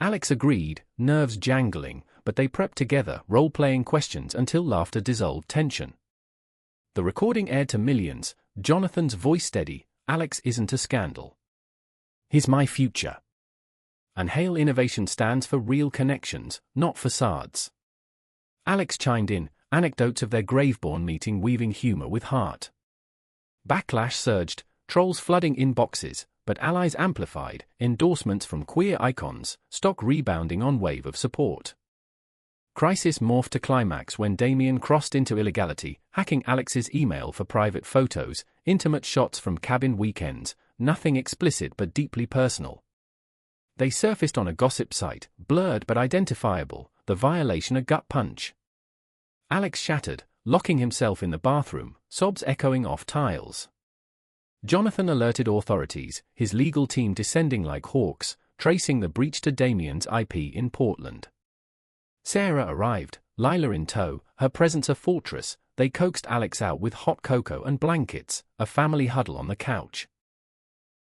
Alex agreed, nerves jangling, but they prepped together, role-playing questions until laughter dissolved tension. The recording aired to millions, Jonathan's voice steady, "Alex isn't a scandal. He's my future." And Hale Innovation stands for real connections, not facades. Alex chimed in, anecdotes of their Graveborn meeting weaving humor with heart. Backlash surged, trolls flooding inboxes, but allies amplified, endorsements from queer icons, stock rebounding on wave of support. Crisis morphed to climax when Damien crossed into illegality, hacking Alex's email for private photos, intimate shots from cabin weekends, nothing explicit but deeply personal. They surfaced on a gossip site, blurred but identifiable, the violation a gut punch. Alex shattered, locking himself in the bathroom, sobs echoing off tiles. Jonathan alerted authorities, his legal team descending like hawks, tracing the breach to Damien's IP in Portland. Sarah arrived, Lila in tow, her presence a fortress. They coaxed Alex out with hot cocoa and blankets, a family huddle on the couch.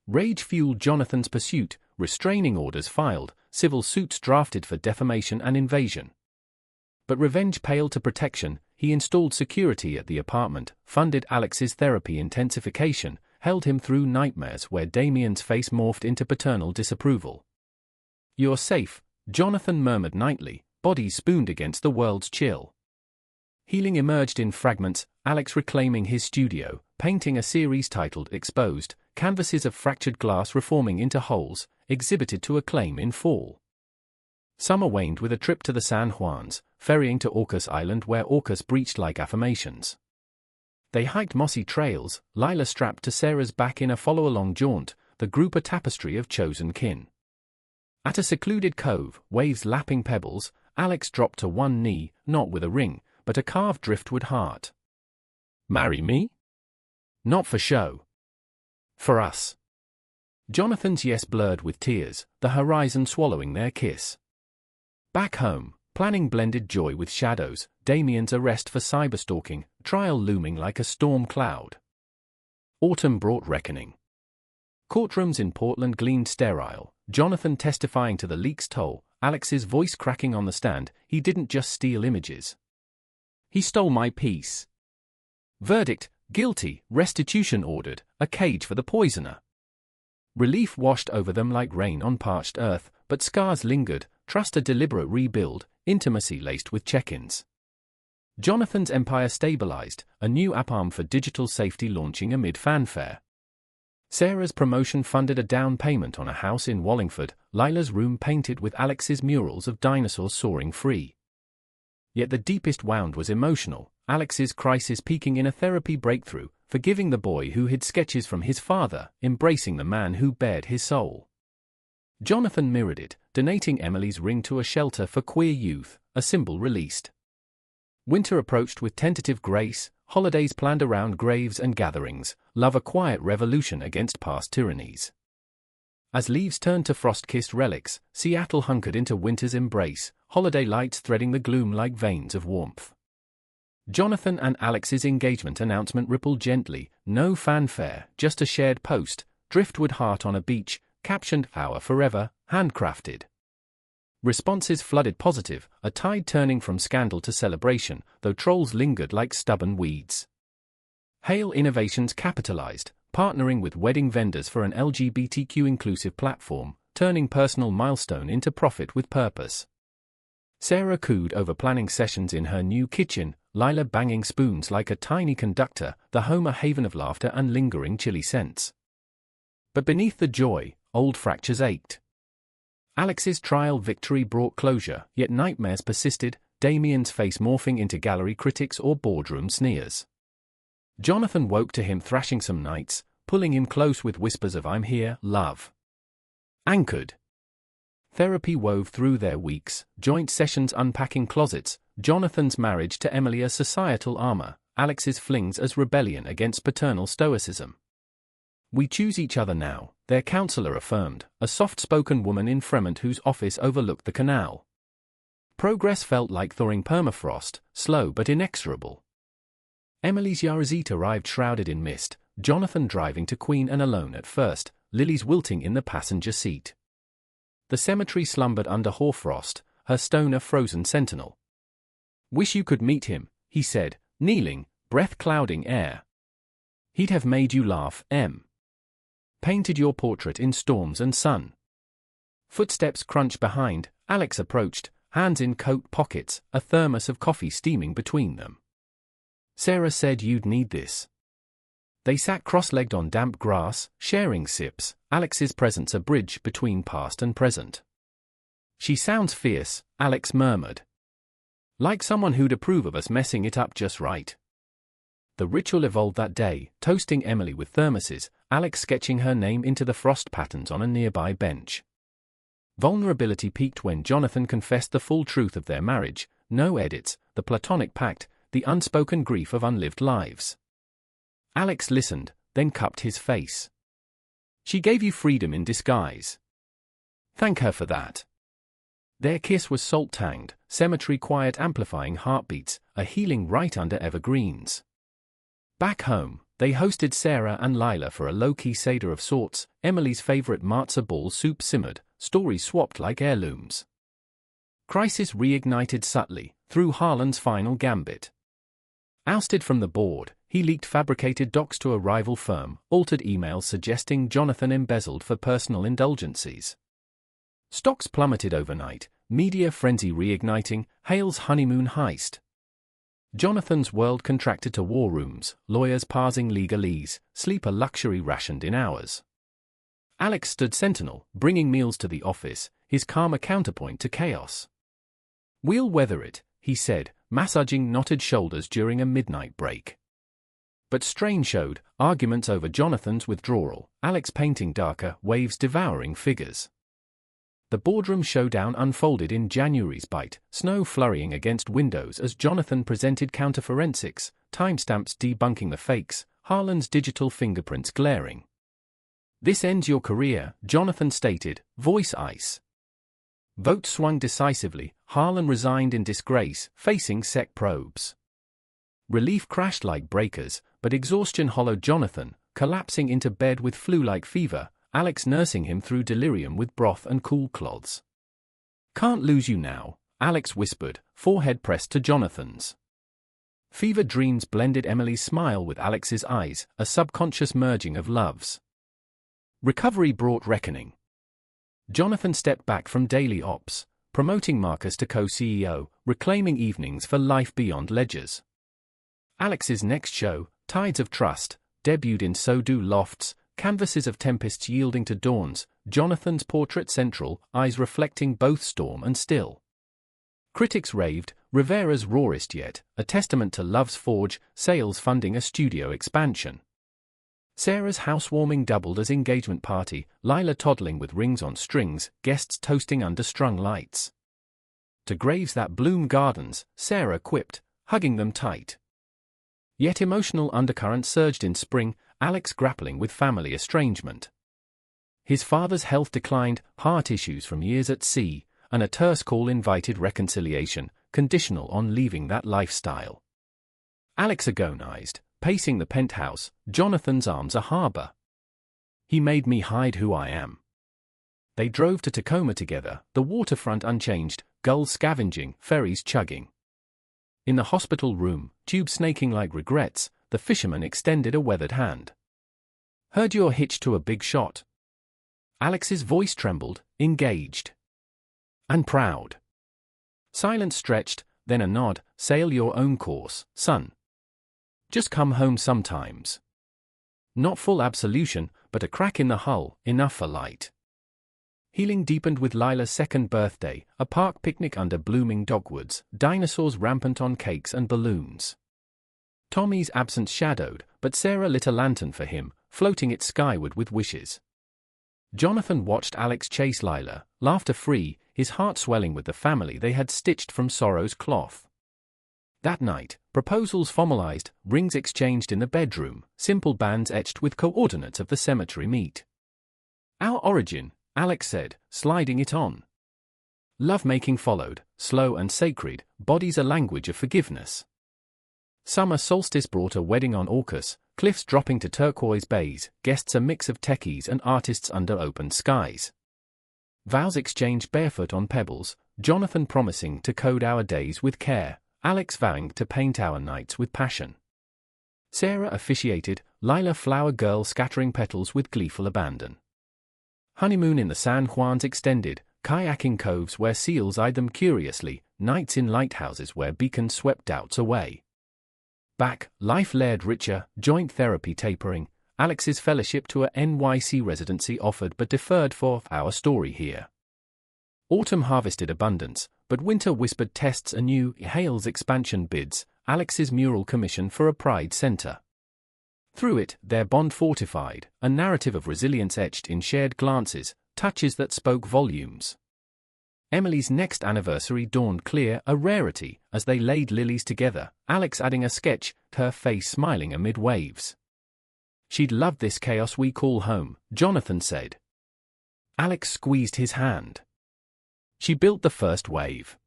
Rage fueled Jonathan's pursuit, restraining orders filed, civil suits drafted for defamation and invasion. But revenge paled to protection. He installed security at the apartment, funded Alex's therapy intensification, held him through nightmares where Damien's face morphed into paternal disapproval. "You're safe," Jonathan murmured nightly, bodies spooned against the world's chill. Healing emerged in fragments, Alex reclaiming his studio, painting a series titled Exposed, canvases of fractured glass reforming into holes, exhibited to acclaim in fall. Summer waned with a trip to the San Juans, ferrying to Orcas Island where orcas breached like affirmations. They hiked mossy trails, Lila strapped to Sarah's back in a follow-along jaunt, the group a tapestry of chosen kin. At a secluded cove, waves lapping pebbles, Alex dropped to one knee, not with a ring, but a carved driftwood heart. "Marry me?" "Not for show. For us." Jonathan's yes blurred with tears, the horizon swallowing their kiss. Back home, planning blended joy with shadows, Damien's arrest for cyberstalking, trial looming like a storm cloud. Autumn brought reckoning. Courtrooms in Portland gleamed sterile, Jonathan testifying to the leak's toll, Alex's voice cracking on the stand. He didn't just steal images. He stole my peace. Verdict, guilty, restitution ordered, a cage for the poisoner. Relief washed over them like rain on parched earth, but scars lingered, trust a deliberate rebuild, intimacy laced with check-ins. Jonathan's empire stabilized, a new app-arm for digital safety launching amid fanfare. Sarah's promotion funded a down payment on a house in Wallingford, Lila's room painted with Alex's murals of dinosaurs soaring free. Yet the deepest wound was emotional, Alex's crisis peaking in a therapy breakthrough, forgiving the boy who hid sketches from his father, embracing the man who bared his soul. Jonathan mirrored it, donating Emily's ring to a shelter for queer youth, a symbol released. Winter approached with tentative grace, holidays planned around graves and gatherings, love a quiet revolution against past tyrannies. As leaves turned to frost-kissed relics, Seattle hunkered into winter's embrace, holiday lights threading the gloom like veins of warmth. Jonathan and Alex's engagement announcement rippled gently, no fanfare, just a shared post, driftwood heart on a beach, captioned "Our Forever," handcrafted. Responses flooded positive, a tide turning from scandal to celebration, though trolls lingered like stubborn weeds. Hale Innovations capitalized, partnering with wedding vendors for an LGBTQ inclusive platform, turning personal milestone into profit with purpose. Sarah cooed over planning sessions in her new kitchen, Lila banging spoons like a tiny conductor, the home a haven of laughter and lingering chilly scents. But beneath the joy, old fractures ached. Alex's trial victory brought closure, yet nightmares persisted, Damien's face morphing into gallery critics or boardroom sneers. Jonathan woke to him thrashing some nights, pulling him close with whispers of "I'm here, love." Anchored. Therapy wove through their weeks, joint sessions unpacking closets, Jonathan's marriage to Emily as societal armor, Alex's flings as rebellion against paternal stoicism. "We choose each other now," their counselor affirmed, a soft-spoken woman in Fremont whose office overlooked the canal. Progress felt like thawing permafrost, slow but inexorable. Emily's Yarazit arrived shrouded in mist, Jonathan driving to Queen and alone at first, lilies wilting in the passenger seat. The cemetery slumbered under hoarfrost, her stone a frozen sentinel. "Wish you could meet him," he said, kneeling, breath clouding air. "He'd have made you laugh, Em. Painted your portrait in storms and sun." Footsteps crunched behind, Alex approached, hands in coat pockets, a thermos of coffee steaming between them. "Sarah said you'd need this." They sat cross-legged on damp grass, sharing sips, Alex's presence a bridge between past and present. "She sounds fierce," Alex murmured. Like someone who'd approve of us messing it up just right. The ritual evolved that day, toasting Emily with thermoses, Alex sketching her name into the frost patterns on a nearby bench. Vulnerability peaked when Jonathan confessed the full truth of their marriage, no edits, the platonic pact, the unspoken grief of unlived lives. Alex listened, then cupped his face. She gave you freedom in disguise. Thank her for that. Their kiss was salt-tanged, cemetery quiet amplifying heartbeats, a healing right under evergreens. Back home, they hosted Sarah and Lila for a low-key Seder of sorts, Emily's favorite matzo ball soup simmered, stories swapped like heirlooms. Crisis reignited subtly, through Harlan's final gambit. Ousted from the board, he leaked fabricated docs to a rival firm, altered emails suggesting Jonathan embezzled for personal indulgences. Stocks plummeted overnight, media frenzy reigniting, Hale's honeymoon heist. Jonathan's world contracted to war rooms, lawyers parsing legalese, sleep a luxury rationed in hours. Alex stood sentinel, bringing meals to the office, his calmer counterpoint to chaos. We'll weather it, he said, massaging knotted shoulders during a midnight break. But strain showed, arguments over Jonathan's withdrawal, Alex painting darker, waves devouring figures. The boardroom showdown unfolded in January's bite, snow flurrying against windows as Jonathan presented counterforensics, timestamps debunking the fakes, Harlan's digital fingerprints glaring. This ends your career, Jonathan stated, voice ice. Votes swung decisively, Harlan resigned in disgrace, facing SEC probes. Relief crashed like breakers, but exhaustion hollowed Jonathan, collapsing into bed with flu-like fever, Alex nursing him through delirium with broth and cool cloths. Can't lose you now, Alex whispered, forehead pressed to Jonathan's. Fevered dreams blended Emily's smile with Alex's eyes, a subconscious merging of loves. Recovery brought reckoning. Jonathan stepped back from daily ops, promoting Marcus to co-CEO, reclaiming evenings for life beyond ledgers. Alex's next show, Tides of Trust, debuted in So-Do Lofts, canvases of tempests yielding to dawns, Jonathan's portrait central, eyes reflecting both storm and still. Critics raved, Rivera's rawest yet, a testament to love's forge, sales funding a studio expansion. Sarah's housewarming doubled as engagement party, Lila toddling with rings on strings, guests toasting under strung lights. To graves that bloom gardens, Sarah quipped, hugging them tight. Yet emotional undercurrents surged in spring, Alex grappling with family estrangement. His father's health declined, heart issues from years at sea, and a terse call invited reconciliation, conditional on leaving that lifestyle. Alex agonized, pacing the penthouse, Jonathan's arms a harbor. He made me hide who I am. They drove to Tacoma together, the waterfront unchanged, gulls scavenging, ferries chugging. In the hospital room, tube snaking like regrets, the fisherman extended a weathered hand. Heard you're hitched to a big shot. Alex's voice trembled, engaged. And proud. Silence stretched, then a nod, sail your own course, son. Just come home sometimes. Not full absolution, but a crack in the hull, enough for light. Healing deepened with Lila's second birthday, a park picnic under blooming dogwoods, dinosaurs rampant on cakes and balloons. Tommy's absence shadowed, but Sarah lit a lantern for him, floating it skyward with wishes. Jonathan watched Alex chase Lila, laughter-free, his heart swelling with the family they had stitched from sorrow's cloth. That night, proposals formalized, rings exchanged in the bedroom, simple bands etched with coordinates of the cemetery meet. Our origin, Alex said, sliding it on. Love-making followed, slow and sacred, bodies a language of forgiveness. Summer solstice brought a wedding on Orcus, cliffs dropping to turquoise bays, guests a mix of techies and artists under open skies. Vows exchanged barefoot on pebbles, Jonathan promising to code our days with care, Alex vowing to paint our nights with passion. Sarah officiated, Lila flower girl scattering petals with gleeful abandon. Honeymoon in the San Juans extended, kayaking coves where seals eyed them curiously, nights in lighthouses where beacons swept doubts away. Back, life layered richer, joint therapy tapering, Alex's fellowship to a NYC residency offered but deferred for our story here. Autumn harvested abundance, but Winter whispered tests anew. Hale's expansion bids, Alex's mural commission for a pride center. Through it, their bond fortified, a narrative of resilience etched in shared glances, touches that spoke volumes. Emily's next anniversary dawned clear, a rarity, as they laid lilies together, Alex adding a sketch, her face smiling amid waves. "She'd love this chaos we call home," Jonathan said. Alex squeezed his hand. She built the first wave.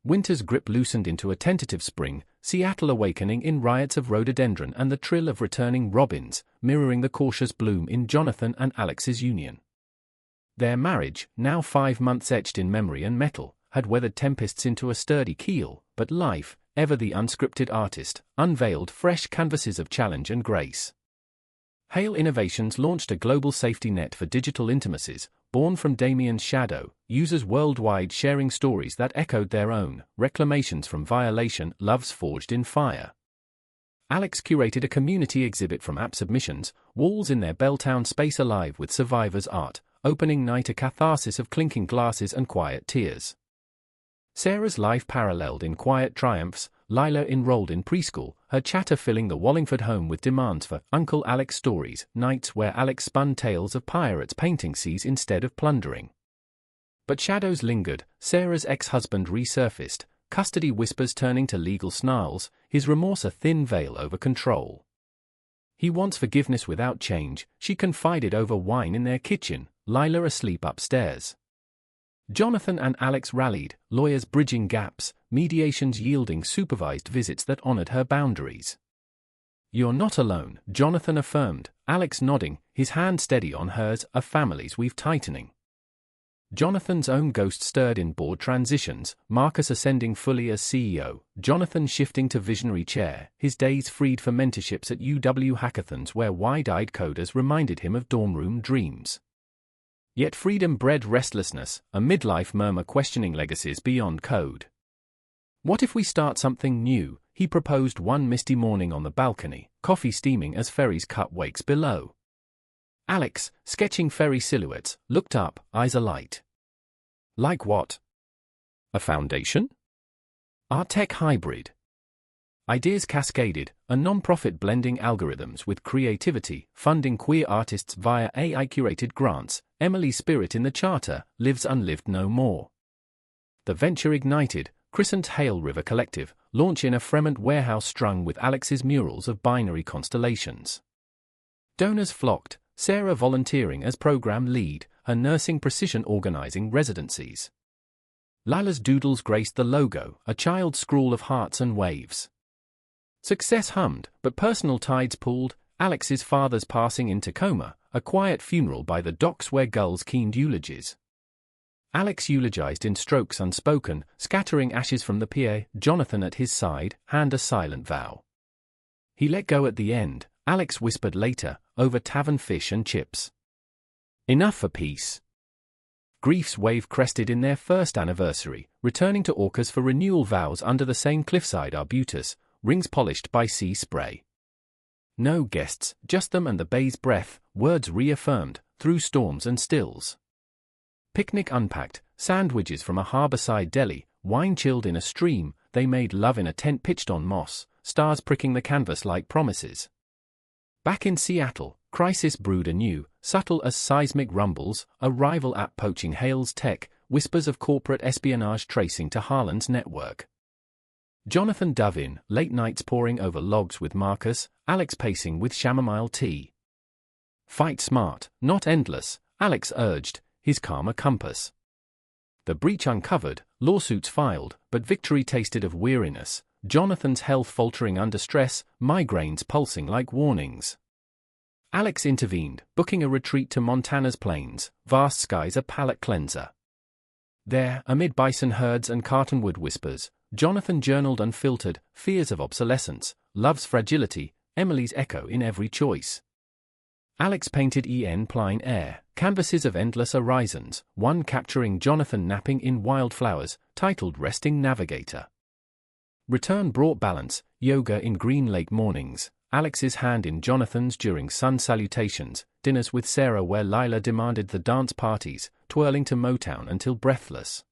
Winter's grip loosened into a tentative spring, Seattle awakening in riots of rhododendron and the trill of returning robins, mirroring the cautious bloom in Jonathan and Alex's union. Their marriage, now 5 months etched in memory and metal, had weathered tempests into a sturdy keel, but life, ever the unscripted artist, unveiled fresh canvases of challenge and grace. Hale Innovations launched a global safety net for digital intimacies, born from Damien's shadow, users worldwide sharing stories that echoed their own, reclamations from violation, loves forged in fire. Alex curated a community exhibit from app submissions, walls in their Belltown space alive with survivors' art, opening night a catharsis of clinking glasses and quiet tears. Sarah's life paralleled in quiet triumphs, Lila enrolled in preschool, her chatter filling the Wallingford home with demands for Uncle Alex stories, nights where Alex spun tales of pirates painting seas instead of plundering. But shadows lingered, Sarah's ex-husband resurfaced, custody whispers turning to legal snarls, his remorse a thin veil over control. "He wants forgiveness without change," she confided over wine in their kitchen, Lila asleep upstairs. Jonathan and Alex rallied, lawyers bridging gaps, mediations yielding supervised visits that honored her boundaries. "You're not alone," Jonathan affirmed, Alex nodding, his hand steady on hers, "a family's weave tightening." Jonathan's own ghost stirred in board transitions, Marcus ascending fully as CEO, Jonathan shifting to visionary chair, his days freed for mentorships at UW hackathons where wide-eyed coders reminded him of dorm room dreams. Yet freedom bred restlessness, a midlife murmur questioning legacies beyond code. "What if we start something new?" he proposed one misty morning on the balcony, coffee steaming as Ferry's cup wakes below. Alex, sketching ferry silhouettes, looked up, eyes alight. "Like what?" "A foundation?" "Our tech hybrid." Ideas cascaded, a non-profit blending algorithms with creativity, funding queer artists via AI-curated grants. Emily's spirit in the charter lives unlived no more. The venture ignited, christened Hale River Collective, launch in a Fremont warehouse strung with Alex's murals of binary constellations. Donors flocked, Sarah volunteering as program lead, her nursing precision organizing residencies. Lila's doodles graced the logo, a child's scrawl of hearts and waves. Success hummed, but personal tides pulled, Alex's father's passing in Tacoma, a quiet funeral by the docks where gulls keened eulogies. Alex eulogized in strokes unspoken, scattering ashes from the pier, Jonathan at his side, hand a silent vow. He let go at the end, Alex whispered later, over tavern fish and chips. Enough for peace. Grief's wave crested in their first anniversary, returning to Orcas for renewal vows under the same cliffside arbutus, rings polished by sea spray. No guests, just them and the bay's breath, words reaffirmed, through storms and stills. Picnic unpacked, sandwiches from a harborside deli, wine chilled in a stream, they made love in a tent pitched on moss, stars pricking the canvas like promises. Back in Seattle, crisis brewed anew, subtle as seismic rumbles, a rival app poaching Hale's tech, whispers of corporate espionage tracing to Harlan's network. Jonathan dove in, late nights poring over logs with Marcus, Alex pacing with chamomile tea. "Fight smart, not endless," Alex urged, his calmer compass. The breach uncovered, lawsuits filed, but victory tasted of weariness, Jonathan's health faltering under stress, migraines pulsing like warnings. Alex intervened, booking a retreat to Montana's plains, vast skies a palate cleanser. There, amid bison herds and cartonwood whispers, Jonathan journaled unfiltered, fears of obsolescence, love's fragility, Emily's echo in every choice. Alex painted en plein air, canvases of endless horizons, one capturing Jonathan napping in wildflowers, titled Resting Navigator. Return brought balance, yoga in Green Lake mornings, Alex's hand in Jonathan's during sun salutations, dinners with Sarah where Lila demanded the dance parties, twirling to Motown until breathless.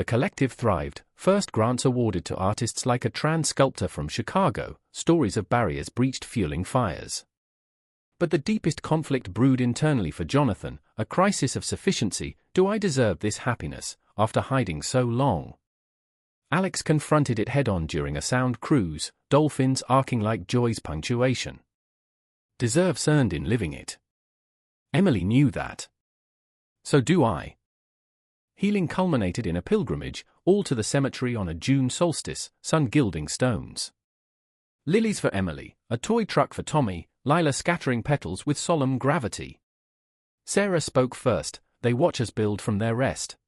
The collective thrived, first grants awarded to artists like a trans sculptor from Chicago, stories of barriers breached fueling fires. But the deepest conflict brewed internally for Jonathan, a crisis of sufficiency. Do I deserve this happiness, after hiding so long? Alex confronted it head-on during a sound cruise, dolphins arcing like joy's punctuation. Deserves earned in living it. Emily knew that. So do I. Healing culminated in a pilgrimage, all to the cemetery on a June solstice, sun gilding stones. Lilies for Emily, a toy truck for Tommy, Lila scattering petals with solemn gravity. Sarah spoke first, they watch us build from their rest.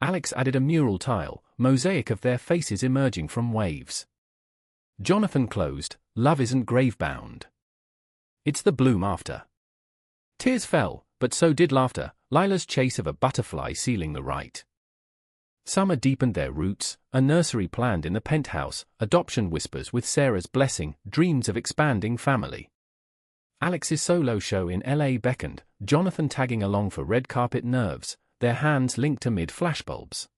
Alex added a mural tile, mosaic of their faces emerging from waves. Jonathan closed, love isn't grave-bound. It's the bloom after. Tears fell, but so did laughter, Lila's chase of a butterfly sealing the rite. Summer deepened their roots, a nursery planned in the penthouse, adoption whispers with Sarah's blessing, dreams of expanding family. Alex's solo show in LA beckoned, Jonathan tagging along for red carpet nerves, their hands linked amid flashbulbs.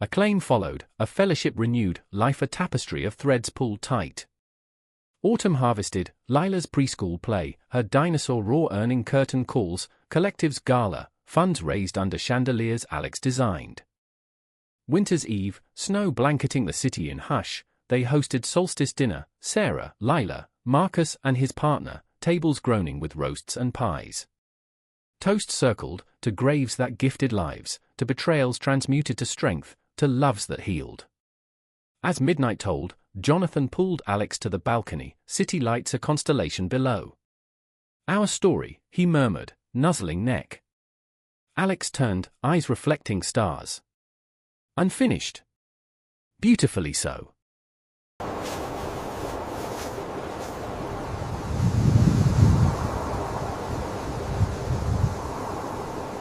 Acclaim followed, a fellowship renewed, life a tapestry of threads pulled tight. Autumn harvested, Lila's preschool play, her dinosaur raw earning curtain calls, collectives gala, funds raised under chandeliers Alex designed. Winter's Eve, snow blanketing the city in hush, they hosted solstice dinner, Sarah, Lila, Marcus and his partner, tables groaning with roasts and pies. Toast circled, to graves that gifted lives, to betrayals transmuted to strength, to loves that healed. As midnight tolled, Jonathan pulled Alex to the balcony, city lights a constellation below. Our story, he murmured, nuzzling neck. Alex turned, eyes reflecting stars. Unfinished. Beautifully so.